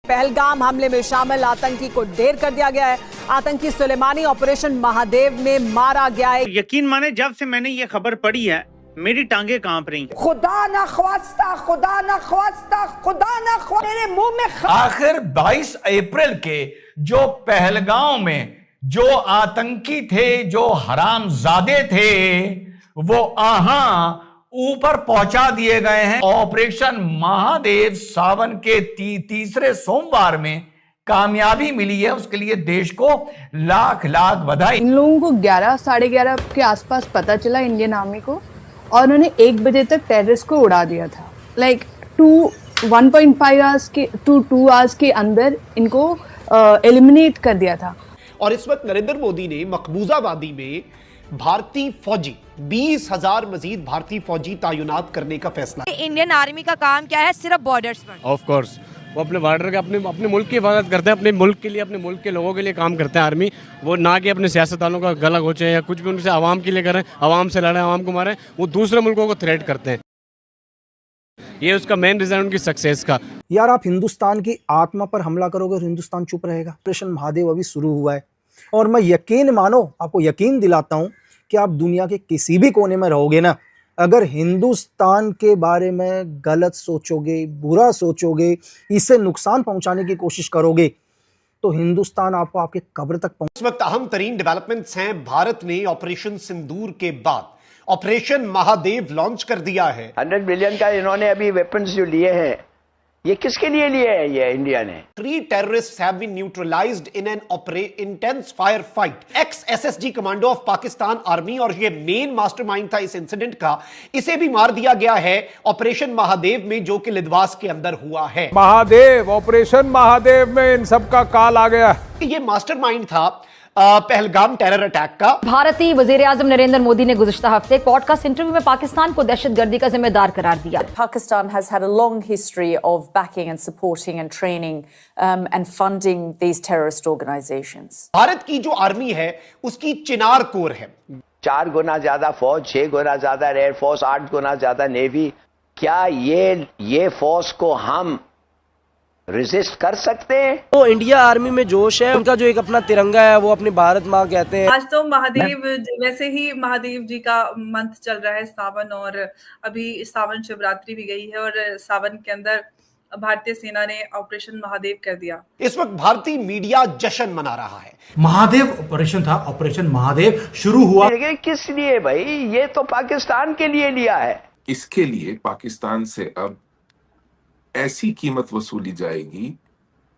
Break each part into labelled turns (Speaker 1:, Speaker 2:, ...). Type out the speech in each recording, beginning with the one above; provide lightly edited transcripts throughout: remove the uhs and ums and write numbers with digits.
Speaker 1: पहलगाम हमले में शामिल आतंकी को ढेर कर दिया गया है। आतंकी सुलेमानी ऑपरेशन महादेव में मारा गया है।
Speaker 2: यकीन माने जब से मैंने ये खबर पढ़ी है मेरी टांगे कांप रही।
Speaker 1: खुदा न ख्वास्ता, खुदा न ख्वास्ता, खुदा न ख्वास्ता, मेरे मुंह में
Speaker 3: आखिर 22 अप्रैल के जो पहलगाम में जो आतंकी थे, जो हरामजादे थे, वो ऊपर पहुंचा दिए गए हैं। ऑपरेशन महादेव सावन के तीसरे सोमवार में कामयाबी मिली है, उसके लिए देश को लाख लाख बधाई।
Speaker 4: इन लोगों को 11 साढ़े 11 के आसपास पता चला इंडियन आर्मी को, और उन्होंने 1 बजे तक टेररिस्ट को उड़ा दिया था। लाइक 1.5 आवर्स के 2 आवर्स के अंदर इनको एलिमिनेट कर दिया था।
Speaker 5: और इस वक्त नरेंद्र मोदी ने मकबूजा वादी में भारतीय फौजी 20,000 मजीद भारतीय फौजी तैनात करने का फैसला।
Speaker 6: इंडियन आर्मी का काम क्या है? सिर्फ बॉर्डर्स पर।
Speaker 7: ऑफ कोर्स वो अपने बॉर्डर का अपने मुल्क की हिफाजत करते हैं, अपने मुल्क के लिए, अपने मुल्क के लोगों के लिए काम करते हैं आर्मी। वो ना कि अपने सियासतदानों का गला घोंचे या कुछ भी उनसे आवाम के लिए करें, आवाम से लड़ें, आवाम को मारें। वो दूसरे मुल्कों को थ्रेट करते हैं। ये उसका मेन रीजन उनकी सक्सेस का।
Speaker 8: यार आप हिंदुस्तान की आत्मा पर हमला करोगे और हिंदुस्तान चुप रहेगा? ऑपरेशन महादेव अभी शुरू हुआ है और मैं आपको यकीन दिलाता हूं कि आप दुनिया के किसी भी कोने में रहोगे ना, अगर हिंदुस्तान के बारे में गलत सोचोगे, बुरा सोचोगे, इसे नुकसान पहुंचाने की कोशिश करोगे, तो हिंदुस्तान आपको आपके कब्र तक
Speaker 5: इस वक्त अहम तरीन डेवलपमेंट्स हैं। भारत ने ऑपरेशन सिंदूर के बाद ऑपरेशन महादेव लॉन्च कर दिया है।
Speaker 9: 100 बिलियन का इन्होंने अभी वेपन्स जो लिए हैं, ये किसके लिए लिए हैं? ये इंडिया ने।
Speaker 5: 3 terrorists have been neutralized in an intense firefight. ex-SSG commando of Pakistan army और ये मेन मास्टरमाइंड था इस इंसिडेंट का, इसे भी मार दिया गया है ऑपरेशन महादेव में, जो कि लिद्वास के अंदर हुआ है।
Speaker 10: महादेव, ऑपरेशन महादेव में इन सब का काल आ गया।
Speaker 5: ये मास्टरमाइंड था पहलगाम टेरर अटैक का।
Speaker 6: भारतीय वजीर आजम नरेंद्र मोदी ने गुज़िश्ता हफ्ते पॉडकास्ट इंटरव्यू में पाकिस्तान को दहशतगर्दी का जिम्मेदार करार दिया।
Speaker 11: Pakistan has had a long history of backing and supporting and training and funding these terrorist organizations.
Speaker 5: Bharat की जो आर्मी है उसकी चिनार कोर है।
Speaker 9: 4 गुना ज्यादा फौज, 6 गुना ज्यादा एयरफोर्स, 8 गुना ज्यादा नेवी। क्या ये फोर्स को हम रेजिस्ट कर सकते हैं?
Speaker 12: तो इंडिया आर्मी में जोश है, उनका जो एक अपना तिरंगा है वो अपनी भारत माँ कहते हैं।
Speaker 13: आज तो महादेव, वैसे ही महादेव जी का मंथ चल रहा है सावन, और अभी सावन शिवरात्रि भी गई है और सावन के अंदर भारतीय सेना ने ऑपरेशन महादेव कर दिया।
Speaker 5: इस वक्त भारतीय मीडिया जश्न मना रहा है।
Speaker 14: महादेव ऑपरेशन था, ऑपरेशन महादेव शुरू हुआ।
Speaker 9: किस लिए भाई? ये तो पाकिस्तान के लिए लिया है।
Speaker 15: इसके लिए पाकिस्तान से अब ऐसी कीमत वसूली जाएगी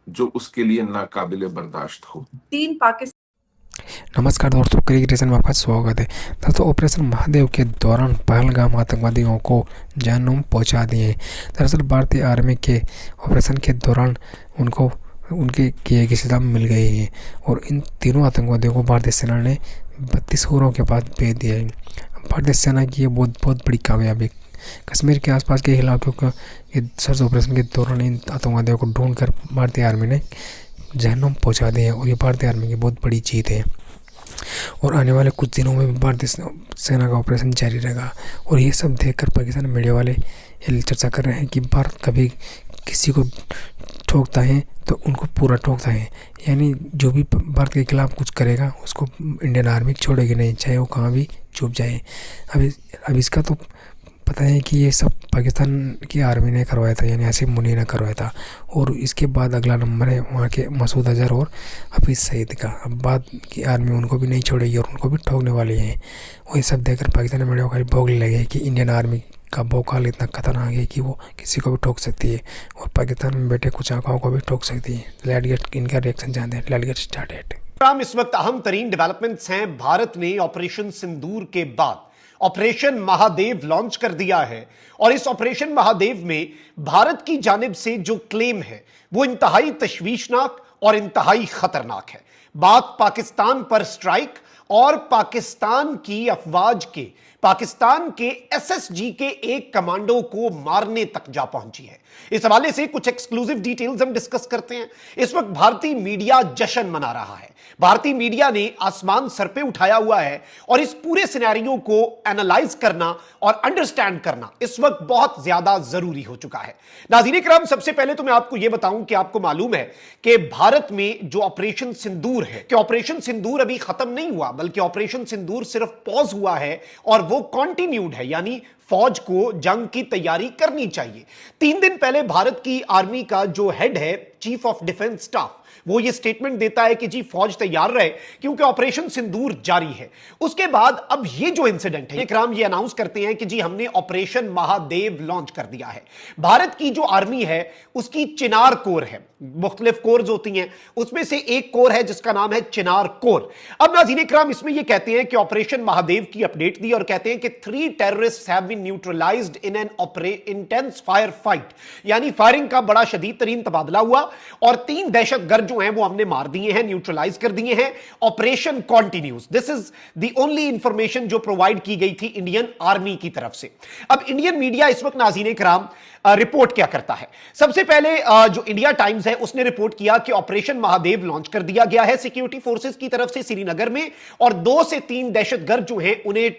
Speaker 15: जो उसके लिए नाकाबिले बर्दाश्त हो।
Speaker 16: नमस्कार दोस्तों, क्रिकेट में आपका स्वागत है। दोस्तों, ऑपरेशन महादेव के दौरान पहलगाम आतंकवादियों को जानलेवा पहुंचा दिए। दरअसल भारतीय आर्मी के ऑपरेशन के दौरान उनके किए गए सजा मिल गई है और इन तीनों आतंकवादियों को भारतीय सेना ने 32 होरों के बाद भेज दिया है। भारतीय सेना की ये बहुत बड़ी कामयाबी। कश्मीर के आसपास के इलाकों का ये सर्च ऑपरेशन के दौरान इन आतंकवादियों को ढूंढकर भारतीय आर्मी ने जहन्नुम पहुंचा दिए और ये भारतीय आर्मी की बहुत बड़ी जीत है। और आने वाले कुछ दिनों में भी भारतीय सेना का ऑपरेशन जारी रहेगा। और ये सब देखकर पाकिस्तान मीडिया वाले ये चर्चा कर रहे हैं कि भारत कभी किसी को ठोकता है तो उनको पूरा ठोकता है, यानी जो भी भारत के खिलाफ कुछ करेगा उसको इंडियन आर्मी छोड़ेगी नहीं, चाहे वो कहाँ भी छुप जाए। अब इसका तो पता है कि ये सब पाकिस्तान की आर्मी ने करवाया था, यानी आसिफ मुनी ने करवाया था। और इसके बाद अगला नंबर है वहाँ के मसूद अजहर और हफीज़ सईद का। अब बाद की आर्मी उनको भी नहीं छोड़ेगी और उनको भी ठोकने वाली है। और ये सब देखकर पाकिस्तानी मीडिया को भौंकने लगे कि इंडियन आर्मी का भौकाल इतना खतरनाक है कि वो किसी को भी ठोक सकती है और पाकिस्तान में बैठे कुछ आकाओं को भी ठोक सकती है। लेट्स गेट इनका रिएक्शन जानते हैं। Let's get started.
Speaker 5: इस वक्त अहम तरीन डेवलपमेंट्स हैं। भारत ने ऑपरेशन सिंदूर के बाद ऑपरेशन महादेव लॉन्च कर दिया है और इस ऑपरेशन महादेव में भारत की जानिब से जो क्लेम है वो इंतहाई तशवीशनाक और इंतहाई खतरनाक है। बात पाकिस्तान पर स्ट्राइक और पाकिस्तान की अफवाज के, पाकिस्तान के एसएसजी के एक कमांडो को मारने तक जा पहुंची है। इस हवाले से कुछ एक्सक्लूसिव डिटेल्स हम डिस्कस करते हैं। इस वक्त भारतीय मीडिया जश्न मना रहा है। भारतीय मीडिया ने आसमान सर पे उठाया हुआ है और इस पूरे सिनेरियो को एनालाइज करना और अंडरस्टैंड करना इस वक्त बहुत ज्यादा जरूरी हो चुका है। नाज़रीन इकराम, सबसे पहले तो मैं आपको यह बताऊं कि आपको मालूम है कि भारत में जो ऑपरेशन सिंदूर है, कि ऑपरेशन सिंदूर अभी खत्म नहीं हुआ, बल्कि ऑपरेशन सिंदूर सिर्फ पॉज हुआ है और वो कंटिन्यूड है, यानी फौज को जंग की तैयारी करनी चाहिए। 3 दिन पहले भारत की आर्मी का जो हेड है, चीफ ऑफ डिफेंस स्टाफ, वो ये स्टेटमेंट देता है कि जी फौज तैयार रहे क्योंकि ऑपरेशन सिंदूर जारी है। उसके बाद अब ये जो इंसिडेंट है, इकराम ये अनाउंस करते हैं कि जी हमने ऑपरेशन महादेव लॉन्च कर दिया है। भारत की जो आर्मी है उसकी चिनार कोर है, मुख्तलिफ कोर्स होती हैं, उसमें से एक कोर है जिसका नाम है चिनार कोर। अब नाज़रीन इकराम, इसमें ये कहते हैं कि ऑपरेशन महादेव की अपडेट दी और कहते हैं कि 3 terrorists have been neutralised in an intense fire fight, यानी फायरिंग का बड़ा शदीद तरीन तबादला हुआ और 3 दहशतगर्द जो हैं वो हमने मार दिए हैं, न्यूट्रलाइज कर दिए हैं। Operation continues. This is the only information जो प्रोवाइड की गई थी इंडियन आर्मी की तरफ से। अब इंडियन मीडिया इस वक्त नाज़रीन इकराम रिपोर्ट क्या करता है? सबसे पहले जो इंडिया टाइम्स है उसने रिपोर्ट किया कि ऑपरेशन महादेव लॉन्च कर दिया गया है सिक्योरिटी फोर्सेस की तरफ से श्रीनगर में, और 2 से 3 दहशतगर्द जो हैं उन्हें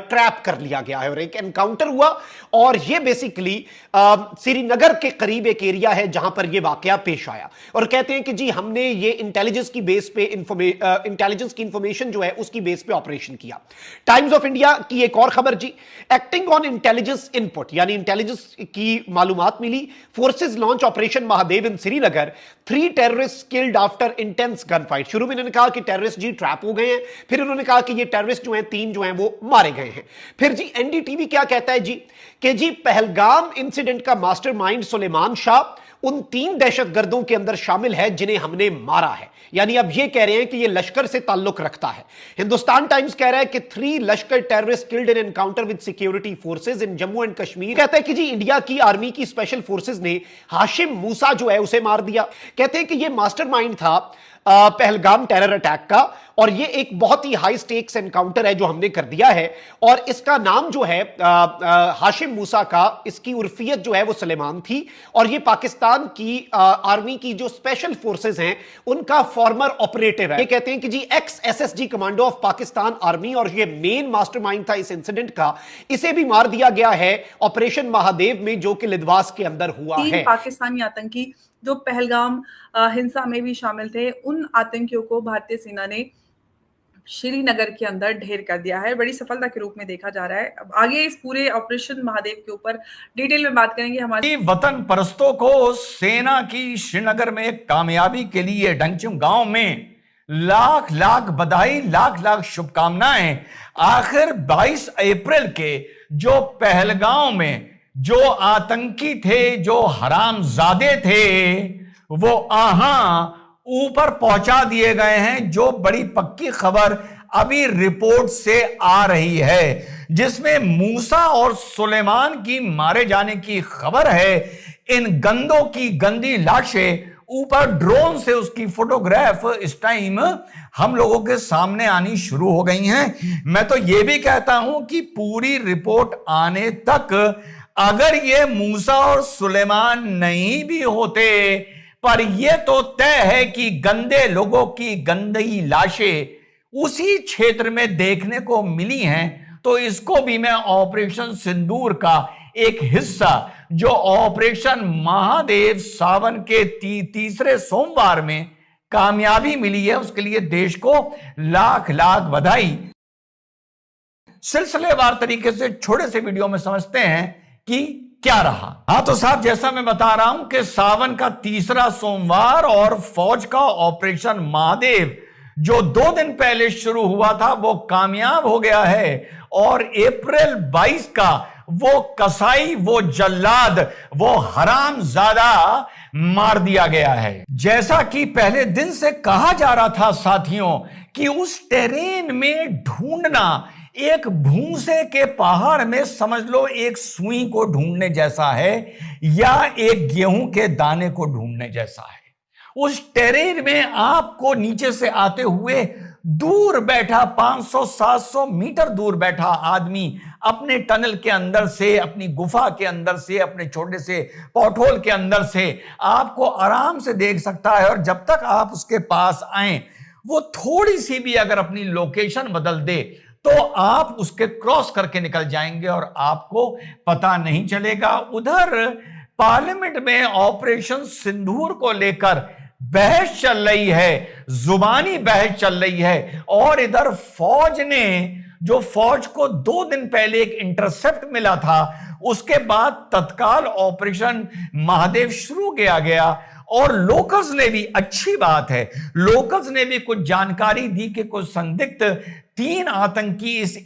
Speaker 5: ट्रैप कर लिया गया है और एक एनकाउंटर हुआ। और यह बेसिकली श्रीनगर के करीब एक एरिया है जहां पर यह वाकया पेश आया। और कहते हैं कि जी हमने ये इंटेलिजेंस की बेस पे इंटेलिजेंस की इंफॉर्मेशन जो है उसकी बेस पे ऑपरेशन किया। टाइम्स ऑफ इंडिया की एक और खबर जी, एक्टिंग ऑन इंटेलिजेंस इनपुट, यानी इंटेलिजेंस की मालूमात मिली, forces launch operation Mahadev in Srinagar, 3 terrorist killed after intense gun fight. शुरू में इन्होंने कहा कि टेररिस्ट जी ट्रैप हो गए हैं, फिर उन्होंने कहा कि ये टेररिस्ट जो हैं 3 जो हैं वो मारे गए हैं। फिर जी एनडीटीवी क्या कहता है जी कि जी पहलगाम इंसिडेंट का मास्टरमाइंड सुलेमान शाह उन 3 दहशतगर्दों के अंदर शामिल है जिन्हें हमने मारा है, यानी अब ये कह रहे हैं कि ये लश्कर से ताल्लुक रखता है। हिंदुस्तान टाइम्स कह रहा है कि 3 लश्कर terrorist killed in encounter with security forces in Jammu and Kashmir. कहता है कि जी इंडिया की आर्मी की स्पेशल फोर्सेस ने हाशिम मूसा जो है उसे मार दिया। कहते हैं कि ये मास्टरमाइंड था पहलगाम टेरर अटैक का, और ये एक बहुत ही हाई स्टेक्स एनकाउंटर है जो हमने कर दिया है। और इसका नाम जो है हाशिम मूसा का, इसकी उर्फियत जो है वो सुलेमान थी, और ये पाकिस्तान की आर्मी की जो स्पेशल फोर्सेस हैं उनका फॉर्मर ऑपरेटिव है। ये कहते हैं कि जी ex SSG commando of Pakistan army, और ये मेन मास्टरमाइंड था इस इंसिडेंट का, इसे भी मार दिया गया है ऑपरेशन महादेव में जो कि लिदवास के अंदर हुआ है।
Speaker 13: पाकिस्तानी आतंकी जो पहलगाम हिंसा में भी शामिल थे, उन आतंकियों को भारतीय सेना ने श्रीनगर के अंदर ढेर कर दिया है। बड़ी सफलता के रूप में देखा जा रहा है। अब आगे इस पूरे ऑपरेशन महादेव के ऊपर डिटेल में बात करेंगे हमारे
Speaker 3: वतन परस्तों को सेना की श्रीनगर में कामयाबी के लिए डंगचुम गांव में लाख लाख बधाई, लाख लाख शुभकामनाएं। आखिर 22 अप्रैल के जो पहलगांव में जो आतंकी थे, जो हरामजादे थे, वो ऊपर पहुंचा दिए गए हैं। जो बड़ी पक्की खबर अभी रिपोर्ट से आ रही है, जिसमें मूसा और सुलेमान की मारे जाने की खबर है। इन गंदों की गंदी लाशें ऊपर ड्रोन से उसकी फोटोग्राफ इस टाइम हम लोगों के सामने आनी शुरू हो गई हैं। मैं तो यह भी कहता हूं कि पूरी रिपोर्ट आने तक अगर ये मूसा और सुलेमान नहीं भी होते, पर यह तो तय है कि गंदे लोगों की गंदी लाशें उसी क्षेत्र में देखने को मिली हैं, तो इसको भी मैं ऑपरेशन सिंदूर का एक हिस्सा, जो ऑपरेशन महादेव सावन के तीसरे सोमवार में कामयाबी मिली है, उसके लिए देश को लाख लाख बधाई। सिलसिलेवार तरीके से छोटे से वीडियो में समझते हैं कि क्या रहा। हाँ तो साहब, जैसा मैं बता रहा हूं कि सावन का तीसरा सोमवार और फौज का ऑपरेशन महादेव जो 2 दिन पहले शुरू हुआ था वो कामयाब हो गया है, और अप्रैल 22 का वो कसाई, वो जल्लाद, वो हरामजादा मार दिया गया है। जैसा कि पहले दिन से कहा जा रहा था साथियों कि उस टेरेन में ढूंढना एक भूसे के पहाड़ में समझ लो एक सुई को ढूंढने जैसा है, या एक गेहूं के दाने को ढूंढने जैसा है। उस टेरेन में आपको नीचे से आते हुए दूर बैठा 500-700 मीटर दूर बैठा आदमी अपने टनल के अंदर से, अपनी गुफा के अंदर से, अपने छोटे से पॉटहोल के अंदर से आपको आराम से देख सकता है। और जब तक आप उसके पास आए, वो थोड़ी सी भी अगर अपनी लोकेशन बदल दे तो आप उसके क्रॉस करके निकल जाएंगे और आपको पता नहीं चलेगा। उधर पार्लियामेंट में ऑपरेशन सिंदूर को लेकर बहस चल रही है, जुबानी बहस चल रही है, और इधर फौज ने, जो फौज को 2 दिन पहले एक इंटरसेप्ट मिला था, उसके बाद तत्काल ऑपरेशन महादेव शुरू किया गया। और लोकल्स ने भी, अच्छी बात है, लोकल्स ने भी कुछ जानकारी दी कि कुछ संदिग्ध 3 आतंकी इस